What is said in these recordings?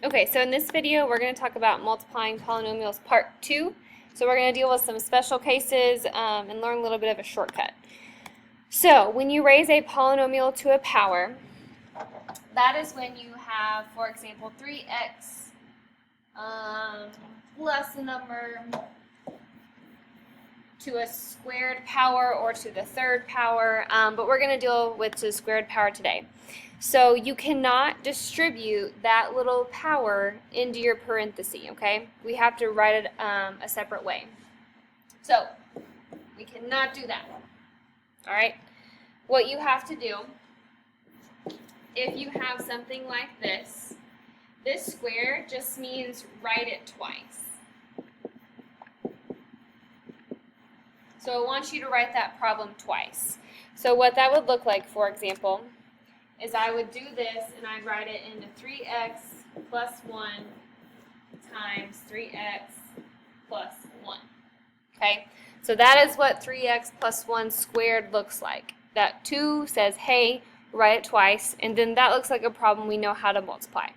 Okay, so in this video we're going to talk about multiplying polynomials part 2. So we're going to deal with some special cases and learn a little bit of a shortcut. So when you raise a polynomial to a power, that is when you have, for example, 3x plus a number to a squared power or to the third power, but we're going to deal with the squared power today. So you cannot distribute that little power into your parenthesis, okay? We have to write it a separate way. So we cannot do that, all right? What you have to do, if you have something like this, this square just means write it twice. So I want you to write that problem twice. So what that would look like, for example, is I would do this and I'd write it into 3x plus 1 times 3x plus 1. Okay, so that is what 3x plus 1 squared looks like. That 2 says, hey, write it twice, and then that looks like a problem we know how to multiply.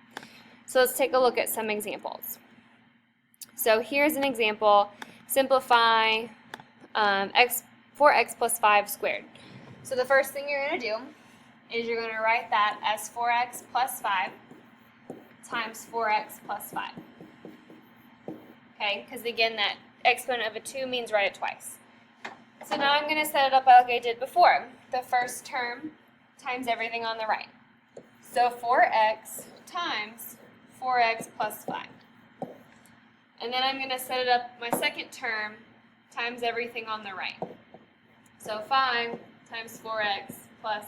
So let's take a look at some examples. So here's an example. Simplify 4x plus 5 squared. So the first thing you're going to do is you're going to write that as 4x plus 5 times 4x plus 5. Okay, because again, that exponent of a 2 means write it twice. So now I'm going to set it up like I did before. The first term times everything on the right. So 4x times 4x plus 5. And then I'm going to set it up my second term times everything on the right. So 5 times 4x plus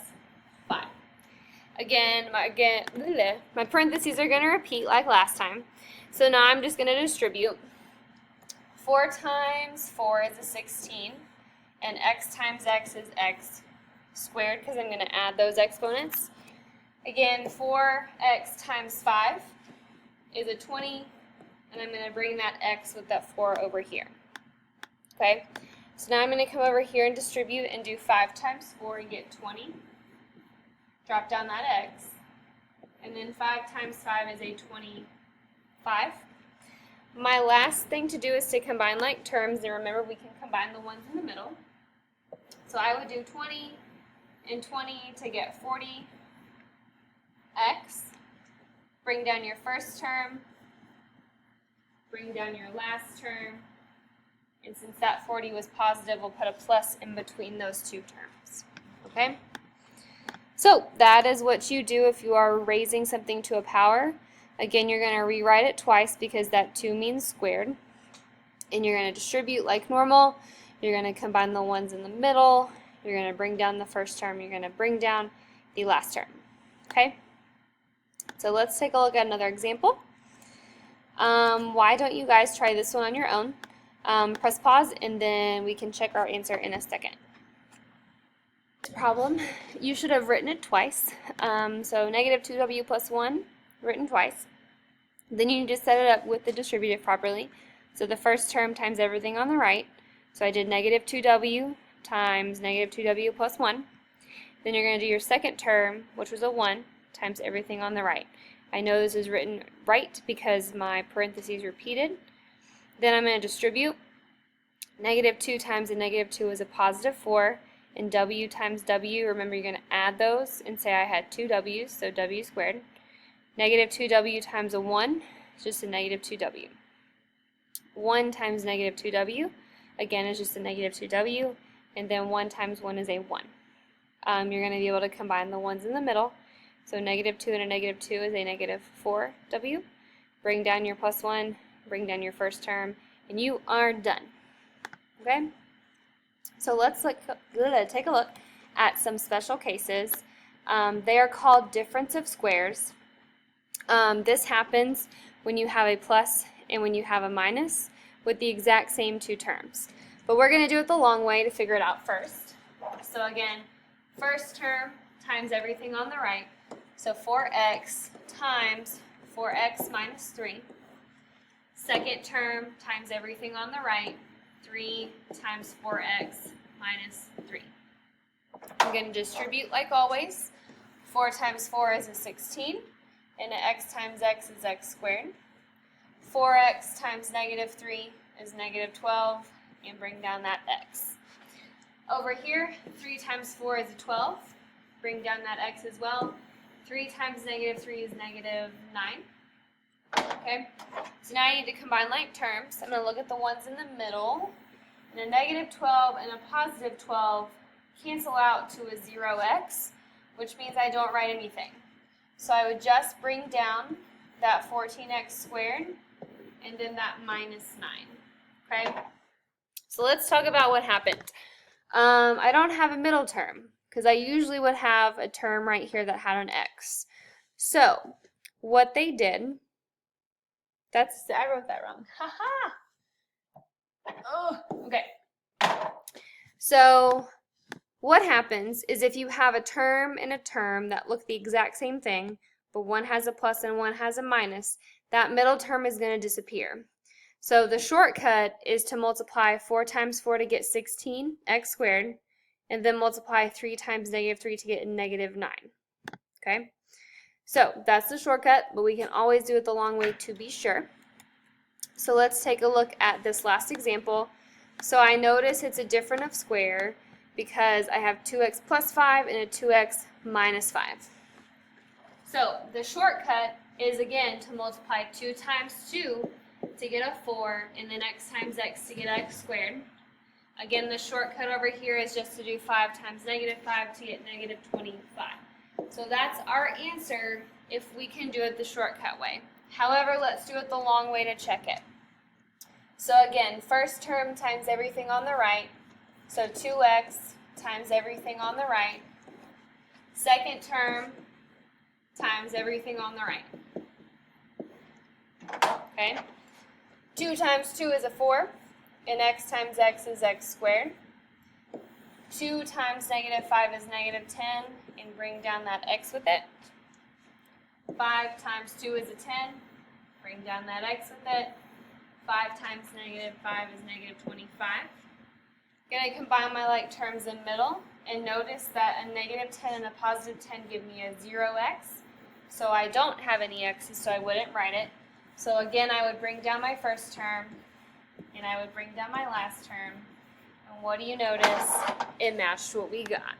5. Again, my parentheses are going to repeat like last time. So now I'm just going to distribute. 4 times 4 is a 16, and x times x is x squared because I'm going to add those exponents. Again, 4x times 5 is a 20, and I'm going to bring that x with that 4 over here. Okay, so now I'm going to come over here and distribute and do 5 times 4 and get 20. Drop down that x, and then 5 times 5 is a 25. My last thing to do is to combine like terms, and remember we can combine the ones in the middle. So I would do 20 and 20 to get 40x. Bring down your first term, bring down your last term, and since that 40 was positive, we'll put a plus in between those two terms. Okay? So that is what you do if you are raising something to a power. Again, you're going to rewrite it twice because that 2 means squared. And you're going to distribute like normal. You're going to combine the ones in the middle. You're going to bring down the first term. You're going to bring down the last term. Okay? So let's take a look at another example. Why don't you guys try this one on your own? Press pause and then we can check our answer in a second. Problem, you should have written it twice. So negative 2w plus 1, written twice. Then you need to set it up with the distributive properly. So the first term times everything on the right. So I did negative 2w times negative 2w plus 1. Then you're going to do your second term, which was a 1, times everything on the right. I know this is written right because my parentheses repeated. Then I'm going to distribute. Negative 2 times a negative 2 is a positive 4. And w times w, remember you're going to add those and say I had 2 w's, so w squared. Negative 2w times a 1 is just a negative 2w. 1 times negative 2w, again, is just a negative 2w. And then 1 times 1 is a 1. You're going to be able to combine the ones in the middle. So negative 2 and a negative 2 is a negative 4w. Bring down your plus 1, bring down your first term, and you are done. Okay? So let's take a look at some special cases. They are called difference of squares. This happens when you have a plus and when you have a minus with the exact same two terms. But we're going to do it the long way to figure it out first. So again, first term times everything on the right. So 4x times 4x minus 3. Second term times everything on the right. 3 times 4x minus 3. I'm going to distribute like always. 4 times 4 is a 16. and x times x is x squared. 4x times negative 3 is negative 12, and bring down that x. Over here, 3 times 4 is a 12. Bring down that x as well. 3 times negative 3 is negative 9. Okay, so now I need to combine like terms. I'm going to look at the ones in the middle. And a negative 12 and a positive 12 cancel out to a 0x, which means I don't write anything. So I would just bring down that 14x squared and then that minus 9. Okay, so let's talk about what happened. I don't have a middle term because I usually would have a term right here that had an x. So what they did, I wrote that wrong. Haha. Oh, okay. So what happens is if you have a term and a term that look the exact same thing, but one has a plus and one has a minus, that middle term is going to disappear. So the shortcut is to multiply 4 times 4 to get 16, x squared, and then multiply 3 times negative 3 to get negative 9. Okay? So that's the shortcut, but we can always do it the long way to be sure. So let's take a look at this last example. So I notice it's a difference of square because I have 2x plus 5 and a 2x minus 5. So the shortcut is again to multiply 2 times 2 to get a 4 and then x times x to get x squared. Again, the shortcut over here is just to do 5 times negative 5 to get negative 25. So that's our answer if we can do it the shortcut way. However, let's do it the long way to check it. So again, first term times everything on the right. So 2x times everything on the right. Second term times everything on the right. Okay? 2 times 2 is a 4, and x times x is x squared. 2 times negative 5 is negative 10, and bring down that x with it. 5 times 2 is a 10, bring down that x with it. 5 times negative 5 is negative 25. Going to combine my like terms in middle, and notice that a negative 10 and a positive 10 give me a 0x. So I don't have any x's, so I wouldn't write it. So again, I would bring down my first term, and I would bring down my last term. And what do you notice? It matched what we got.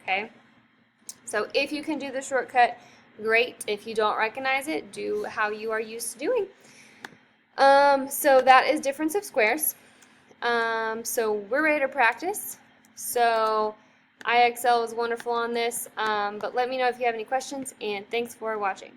Okay? So if you can do the shortcut, great. If you don't recognize it, do how you are used to doing. So that is difference of squares. So we're ready to practice. So IXL was wonderful on this, but let me know if you have any questions, and thanks for watching.